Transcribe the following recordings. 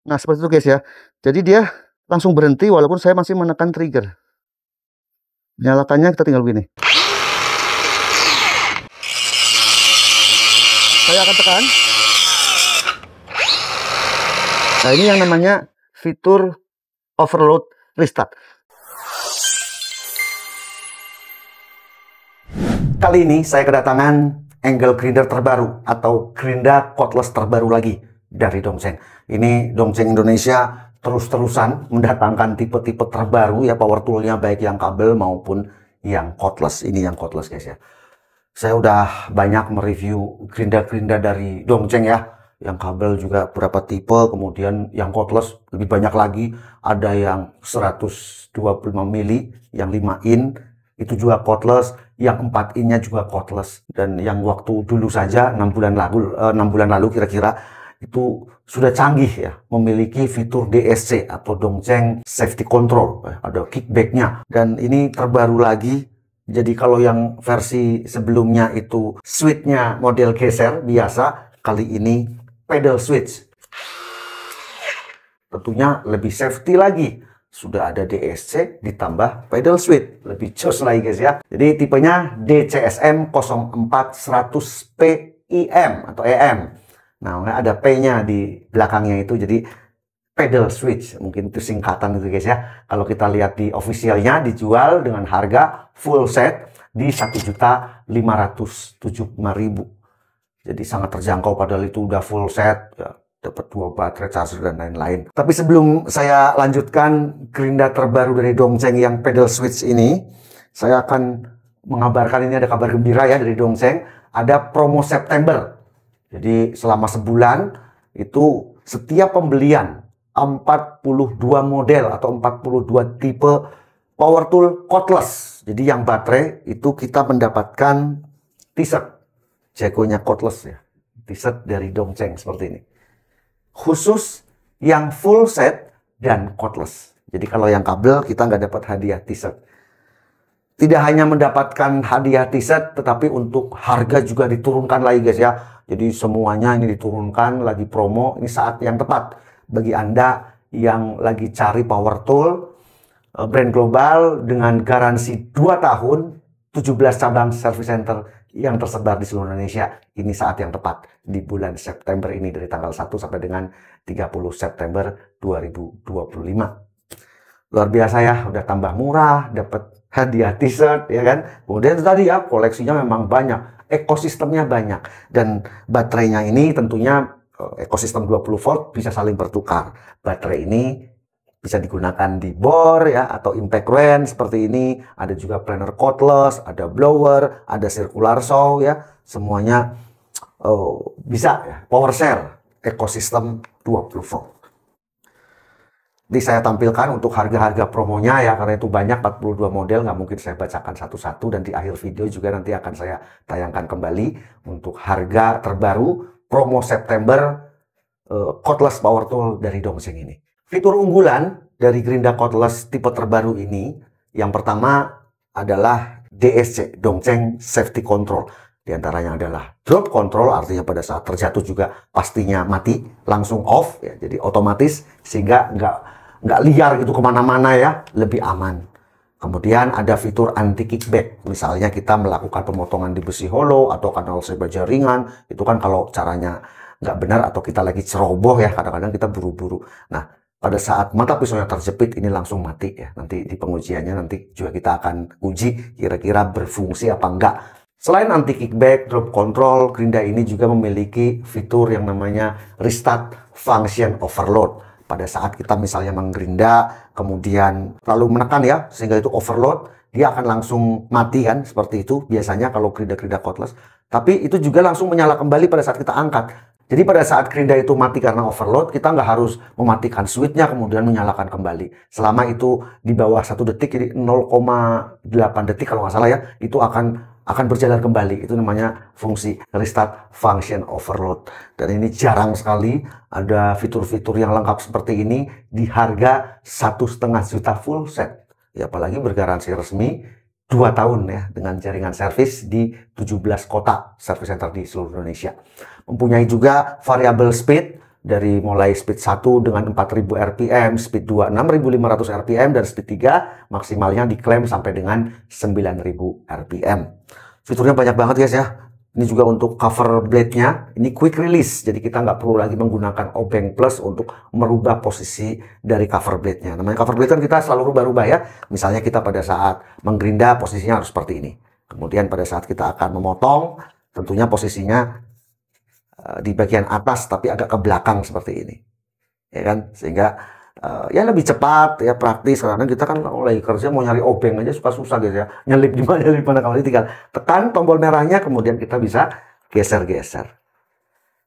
Nah, seperti itu guys ya. Jadi dia langsung berhenti walaupun saya masih menekan trigger. Nyalakannya kita tinggal begini. Saya akan tekan. Nah, ini yang namanya fitur overload restart. Kali ini saya kedatangan angle grinder terbaru atau gerinda cordless terbaru lagi dari Dongzeng. Ini Dongzeng Indonesia terus-terusan mendatangkan tipe-tipe terbaru ya, power toolnya baik yang kabel maupun yang cordless. Ini yang cordless guys ya. Saya udah banyak mereview gerinda-gerinda dari Dongzeng ya. Yang kabel juga beberapa tipe, kemudian yang cordless lebih banyak lagi. Ada yang 125 mili, yang 5 in, itu juga cordless. Yang 4 in-nya juga cordless. Dan yang waktu dulu saja, 6 bulan lalu kira-kira, itu sudah canggih ya, memiliki fitur DSC atau Dongzeng Safety Control. Ada kickback-nya. Dan ini terbaru lagi. Jadi kalau yang versi sebelumnya itu switch-nya model geser biasa, kali ini pedal switch. Tentunya lebih safety lagi. Sudah ada DSC ditambah pedal switch. Lebih jos lagi guys ya. Jadi tipenya DCSM 0400PIM atau EM. Nah, ada P-nya di belakangnya itu. Jadi pedal switch. Mungkin itu singkatan gitu guys ya. Kalau kita lihat di officialnya dijual dengan harga full set di 1.575.000. Jadi sangat terjangkau, padahal itu udah full set ya, dapat 2 baterai charger dan lain-lain. Tapi sebelum saya lanjutkan gerinda terbaru dari Dongzeng yang pedal switch ini, saya akan mengabarkan, ini ada kabar gembira ya dari Dongzeng, ada promo September. Jadi selama sebulan itu setiap pembelian 42 model atau 42 tipe power tool cordless. Jadi yang baterai itu kita mendapatkan t-shirt jagonya cordless ya, t-shirt dari Dongzeng seperti ini. Khusus yang full set dan cordless. Jadi kalau yang kabel kita nggak dapat hadiah t-shirt. Tidak hanya mendapatkan hadiah t-shirt, tetapi untuk harga juga diturunkan lagi guys ya. Jadi semuanya ini diturunkan, lagi promo. Ini saat yang tepat bagi Anda yang lagi cari power tool brand global dengan garansi 2 tahun, 17 cabang service center yang tersebar di seluruh Indonesia. Ini saat yang tepat di bulan September ini, dari tanggal 1 sampai dengan 30 September 2025. Luar biasa ya, udah tambah murah, dapat hadiah t-shirt ya kan. Kemudian tadi ya, koleksinya memang banyak, ekosistemnya banyak, dan baterainya ini tentunya ekosistem 20 volt bisa saling bertukar. Baterai ini bisa digunakan di bore ya, atau impact wrench seperti ini. Ada juga planer cordless, ada blower, ada circular saw ya. Semuanya bisa ya, power share ekosistem 20 volt. Jadi saya tampilkan untuk harga-harga promonya ya, karena itu banyak, 42 model, nggak mungkin saya bacakan satu-satu, dan di akhir video juga nanti akan saya tayangkan kembali untuk harga terbaru promo September cordless power tool dari Dongzeng ini. Fitur unggulan dari gerinda cordless tipe terbaru ini, yang pertama adalah DSC, Dongzeng Safety Control. Di antaranya adalah drop control, artinya pada saat terjatuh juga pastinya mati, langsung off, ya, jadi otomatis, sehingga nggak liar gitu kemana-mana ya, lebih aman. Kemudian ada fitur anti kickback, misalnya kita melakukan pemotongan di besi hollow atau kanal baja ringan, itu kan kalau caranya nggak benar atau kita lagi ceroboh ya, kadang-kadang kita buru-buru. Nah, pada saat mata pisaunya terjepit ini langsung mati ya. Nanti di pengujiannya nanti juga kita akan uji kira-kira berfungsi apa enggak. Selain anti kickback, drop control, gerinda ini juga memiliki fitur yang namanya restart function overload. Pada saat kita misalnya menggerinda kemudian lalu menekan ya, sehingga itu overload, dia akan langsung mati kan, seperti itu biasanya kalau gerinda-gerinda cordless. Tapi itu juga langsung menyala kembali pada saat kita angkat. Jadi pada saat gerinda itu mati karena overload, kita nggak harus mematikan switchnya kemudian menyalakan kembali. Selama itu di bawah 1 detik, jadi 0,8 detik kalau nggak salah ya, itu akan berjalan kembali. Itu namanya fungsi restart function overload. Dan ini jarang sekali ada fitur-fitur yang lengkap seperti ini di harga 1,5 juta full set. Ya, apalagi bergaransi resmi 2 tahun ya, dengan jaringan servis di 17 kota service center di seluruh Indonesia. Mempunyai juga variable speed dari mulai speed 1 dengan 4000 rpm, speed 2 6500 rpm, dan speed 3 maksimalnya diklaim sampai dengan 9000 rpm. Fiturnya banyak banget guys ya. Ini juga untuk cover blade-nya, ini quick release, jadi kita nggak perlu lagi menggunakan obeng plus untuk merubah posisi dari cover blade-nya. Namanya cover blade kan kita selalu rubah-rubah ya. Misalnya kita pada saat menggerinda posisinya harus seperti ini. Kemudian pada saat kita akan memotong, tentunya posisinya di bagian atas tapi agak ke belakang seperti ini. Ya kan? Sehingga ya lebih cepat, ya praktis. Karena kita kan lagi kerja mau nyari obeng aja suka susah gitu ya. Nyelip di mana kalau ini tinggal tekan tombol merahnya, kemudian kita bisa geser-geser.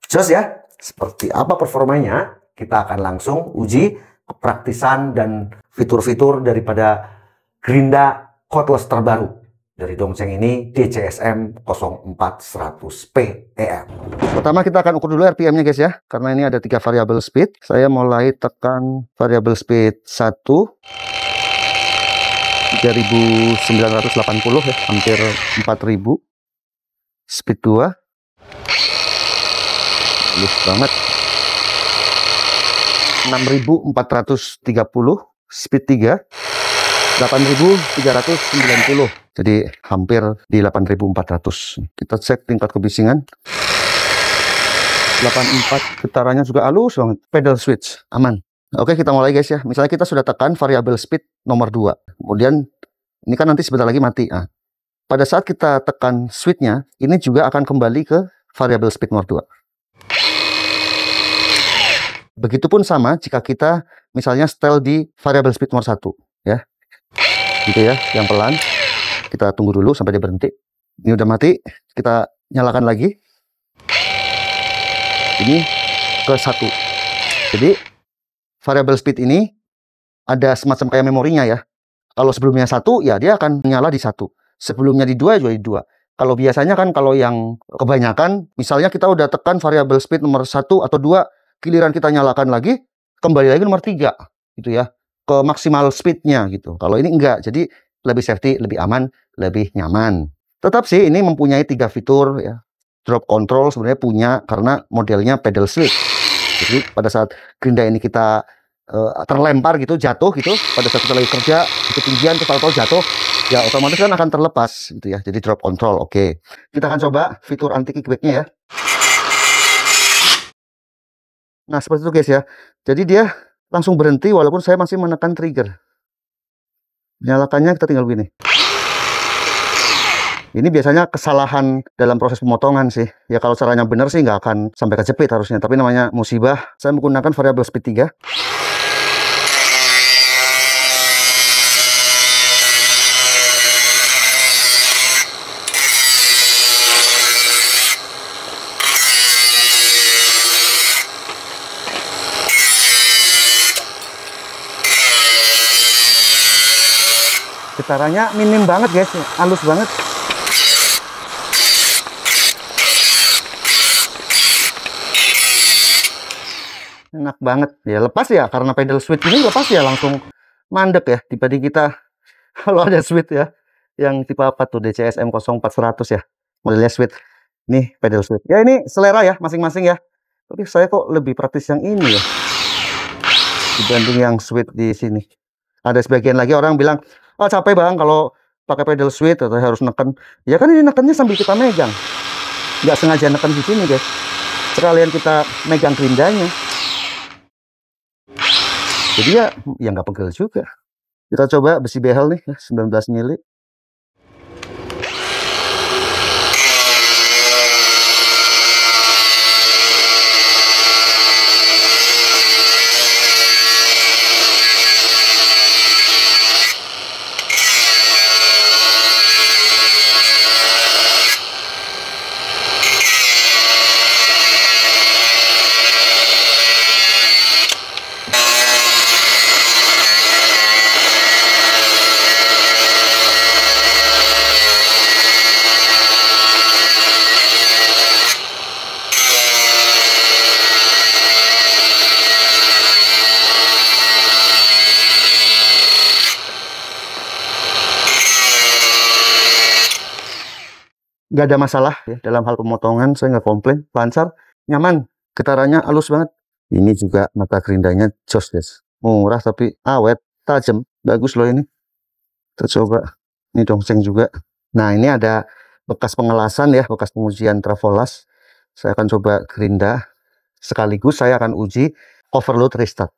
Jos ya, seperti apa performanya? Kita akan langsung uji kepraktisan dan fitur-fitur daripada gerinda cordless terbaru dari Dongsheng ini, DCSM 0400P EM. Pertama kita akan ukur dulu RPM-nya guys ya, karena ini ada 3 variabel speed. Saya mulai tekan variabel speed 1 3980 ya, hampir 4000. Speed 2 halus banget 6430. Speed 3 8390. Jadi hampir di 8400. Kita cek tingkat kebisingan 84, getarannya juga halus banget. Pedal switch aman. Oke, kita mulai guys ya. Misalnya kita sudah tekan variabel speed nomor 2. Kemudian ini kan nanti sebentar lagi mati. Nah, pada saat kita tekan switchnya, ini juga akan kembali ke variabel speed nomor 2. Begitupun sama jika kita misalnya setel di variabel speed nomor 1 ya. Gitu ya, yang pelan. Kita tunggu dulu sampai dia berhenti. Ini udah mati, kita nyalakan lagi. Ini ke 1. Jadi variabel speed ini ada semacam kayak memorinya ya. Kalau sebelumnya 1 ya dia akan nyala di 1. Sebelumnya di 2 juga di 2. Kalau biasanya kan kalau yang kebanyakan, misalnya kita udah tekan variabel speed nomor 1 atau 2, giliran kita nyalakan lagi, kembali lagi nomor 3 gitu ya, ke maksimal speednya gitu. Kalau ini enggak, jadi lebih safety, lebih aman, lebih nyaman. Tetap sih ini mempunyai 3 fitur ya. Drop control sebenarnya punya karena modelnya pedal switch. Jadi pada saat gerinda ini kita terlempar gitu, jatuh gitu, pada saat kita lagi kerja di ketinggian terus tahu-tahu jatuh, ya otomatis kan akan terlepas gitu ya. Jadi drop control. Oke. Kita akan coba fitur anti kickback-nya ya. Nah, seperti itu guys ya. Jadi dia langsung berhenti walaupun saya masih menekan trigger. Nyalakannya kita tinggal begini. Ini biasanya kesalahan dalam proses pemotongan sih. Ya kalau caranya benar sih nggak akan sampai kejepit harusnya. Tapi namanya musibah. Saya menggunakan variabel speed 3. Getarannya minim banget guys, halus banget. Enak banget ya, lepas ya karena pedal switch ini lepas ya langsung mandek ya, dibanding kita kalau ada switch ya yang tipe apa tuh, DCSM 0400 ya modelnya switch. Nih pedal switch ya, ini selera ya masing-masing ya, tapi saya kok lebih praktis yang ini ya dibanding yang switch di sini. Ada sebagian lagi orang bilang, oh capek bang kalau pakai pedal switch atau harus neken. Ya kan ini nekennya sambil kita megang, nggak sengaja neken di sini guys, sekalian kita megang gerindanya. Jadi ya nggak pegel juga. Kita coba besi behel nih 19 mili. Nggak ada masalah ya dalam hal pemotongan, saya nggak komplain, lancar, nyaman, getarannya halus banget. Ini juga mata gerindanya jos guys, murah tapi awet, tajam, bagus loh ini. Kita coba, ini Dongceng juga. Nah ini ada bekas pengelasan ya, bekas pengujian Trafolas. Saya akan coba gerinda, sekaligus saya akan uji overload restart.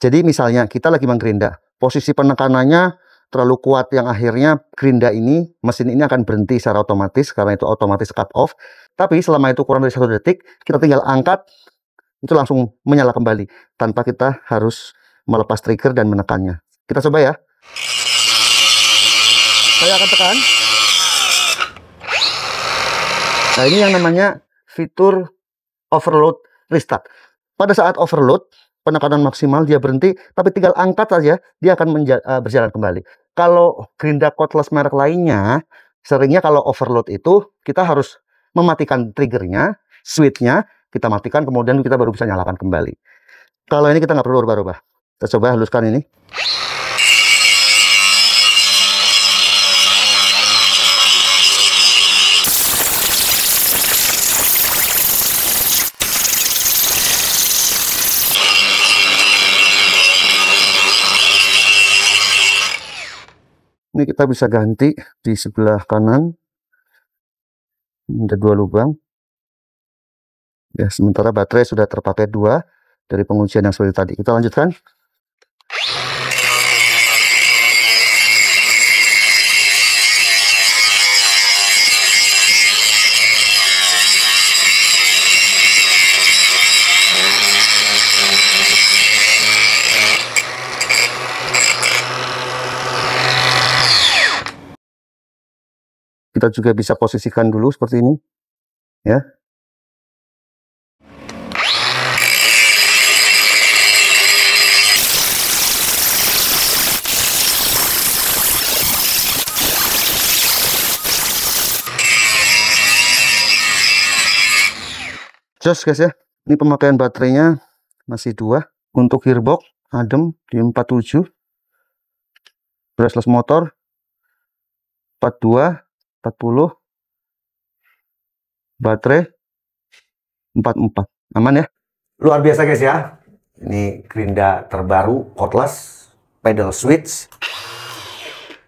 Jadi misalnya kita lagi menggerinda, posisi penekanannya terlalu kuat yang akhirnya gerinda ini, mesin ini akan berhenti secara otomatis karena itu otomatis cut off. Tapi selama itu kurang dari 1 detik, kita tinggal angkat, itu langsung menyala kembali tanpa kita harus melepas trigger dan menekannya. Kita coba ya. Saya akan tekan. Nah ini yang namanya fitur overload restart. Pada saat overload, penekanan maksimal dia berhenti, tapi tinggal angkat saja, dia akan berjalan kembali. Kalau gerinda cordless merek lainnya, seringnya kalau overload itu, kita harus mematikan triggernya, switchnya, kita matikan, kemudian kita baru bisa nyalakan kembali. Kalau ini kita nggak perlu rubah-rubah. Kita coba haluskan ini. Ini kita bisa ganti di sebelah kanan. Ada 2 lubang. Ya, sementara baterai sudah terpakai 2 dari pengujian yang seperti tadi. Kita lanjutkan. Kita juga bisa posisikan dulu seperti ini, ya. Jos guys ya, ini pemakaian baterainya masih 2. Untuk gearbox adem di 47, brushless motor 42, 40, baterai 44, aman ya. Luar biasa guys ya, ini gerinda terbaru cordless, pedal switch,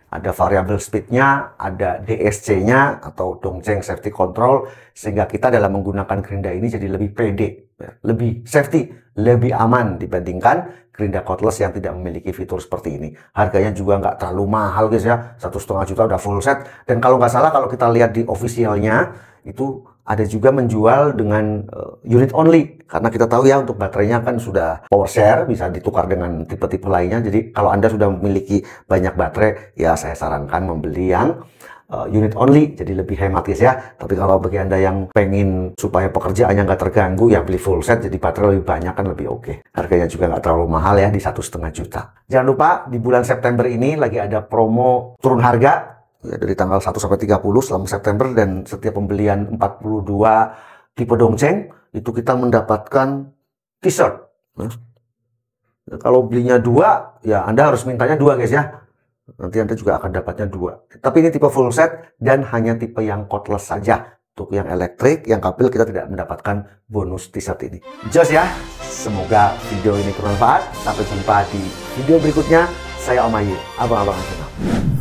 ada variable speednya, ada DSC-nya atau Dongceng Safety Control, sehingga kita dalam menggunakan gerinda ini jadi lebih pede, lebih safety, lebih aman dibandingkan gerinda cordless yang tidak memiliki fitur seperti ini. Harganya juga nggak terlalu mahal guys ya, 1,5 juta udah full set. Dan kalau nggak salah, kalau kita lihat di officialnya itu ada juga menjual dengan unit only, karena kita tahu ya untuk baterainya kan sudah power share, bisa ditukar dengan tipe-tipe lainnya. Jadi kalau Anda sudah memiliki banyak baterai, ya saya sarankan membeli yang unit only, jadi lebih hemat guys ya. Tapi kalau bagi Anda yang pengen supaya pekerjaannya nggak terganggu, ya beli full set, jadi baterai lebih banyak kan lebih oke. Harganya juga nggak terlalu mahal ya, di 1,5 juta. Jangan lupa di bulan September ini lagi ada promo turun harga ya, dari tanggal 1 sampai 30 selama September, dan setiap pembelian 42 tipe Dongceng itu kita mendapatkan t-shirt. Nah, kalau belinya 2, ya Anda harus mintanya 2 guys ya. Nanti Anda juga akan dapatnya 2. Tapi ini tipe full set dan hanya tipe yang cordless saja. Untuk yang elektrik, yang kabel kita tidak mendapatkan bonus t-shirt ini. Jos ya. Semoga video ini bermanfaat. Sampai jumpa di video berikutnya. Saya Om Ayi, abang-abang channel.